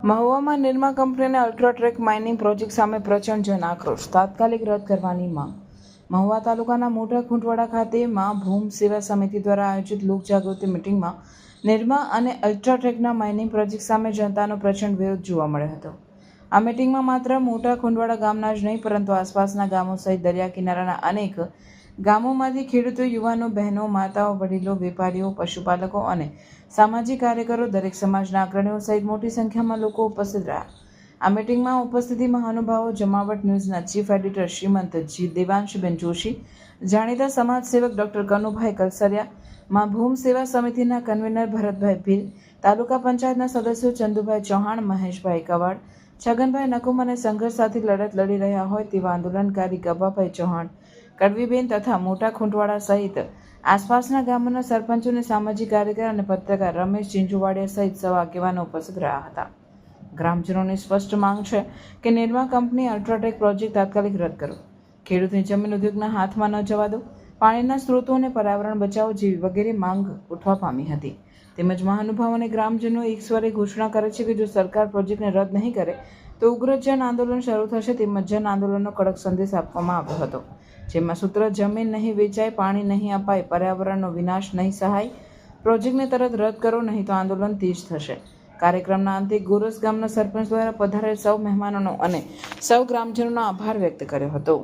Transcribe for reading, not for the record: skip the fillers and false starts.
મહુવામાં નિરમા કંપનીના UltraTech mining project સામે પ્રચંડ જન આક્રોશ, તાત્કાલિક રદ કરવાની માંગ. મહુવા તાલુકાના મોટા ખૂંટવાડા ખાતે માં ભૂમ સેવા સમિતિ દ્વારા આયોજિત લોકજાગૃતિ મિટિંગમાં નિરમા અને અલ્ટ્રાટેકના માઇનિંગ પ્રોજેક્ટ સામે જનતાનો પ્રચંડ વિરોધ જોવા મળ્યો હતો. આ મિટિંગમાં માત્ર મોટા ખૂંટવાડા ગામના જ નહીં પરંતુ આસપાસના ગામો સહિત દરિયા કિનારાના અનેક ગામોમાંથી ખેડૂતો, યુવાનો, બહેનો, માતાઓ, વડીલો, વેપારીઓ, પશુપાલકો અને સામાજિક કાર્યકરો, દરેક સમાજના અગ્રણીઓ સહિત મોટી સંખ્યામાં લોકો ઉપસ્થિત રહ્યા. આ મિટિંગમાં ઉપસ્થિતિ મહાનુભાવો જમાવટ ન્યૂઝના ચીફ એડિટર શ્રીમંત દેવાંશબેન જોશી, જાણીતા સમાજસેવક ડૉક્ટર કનુભાઈ કલસરિયા, માં ભૂમ સેવા સમિતિના કન્વીનર ભરતભાઈ ભીલ, તાલુકા પંચાયતના સદસ્યો ચંદુભાઈ ચૌહાણ, મહેશભાઈ કવાડ, છગનભાઈ નકુમ અને સંઘર્ષ સાથે લડત લડી રહ્યા હોય તેવા આંદોલનકારી ગભાભાઈ ચૌહાણ, કડવીબેન તથા મોટા ખૂંટવાડા સહિત આસપાસના ગામોના સરપંચો અને સામાજિક કાર્યકર અને પત્રકાર રમેશ ચિંચુવાડિયા સહિત સૌ આગેવાનો ઉપસ્થિત રહ્યા હતા. ગ્રામજનોની સ્પષ્ટ માંગ છે કે નિરમા કંપની અલ્ટ્રાટેક પ્રોજેક્ટ તાત્કાલિક રદ કરો, ખેડૂતની જમીન ઉદ્યોગના હાથમાં ન જવા દો, પાણીના સ્ત્રોતો અને પર્યાવરણ બચાવો જેવી વગેરે માંગ ઉઠવા પામી હતી. તેમજ મહાનુભાવો અને ગ્રામજનો એક સ્વરે ઘોષણા કરે છે કે જો સરકાર પ્રોજેક્ટને રદ નહીં કરે તો ઉગ્ર જન આંદોલન શરૂ થશે. તેમજ જન આંદોલનનો કડક સંદેશ આપવામાં આવ્યો હતો, જેમાં સૂત્ર જમીન નહીં વેચાય, પાણી નહીં અપાય, પર્યાવરણનો વિનાશ નહીં સહાય, પ્રોજેક્ટને તરત રદ કરો નહીં તો આંદોલન તેજ થશે. કાર્યક્રમના અંતે ગોરસ ગામના સરપંચ દ્વારા પધારેલ સૌ મહેમાનોનો અને સૌ ગ્રામજનોનો આભાર વ્યક્ત કર્યો હતો.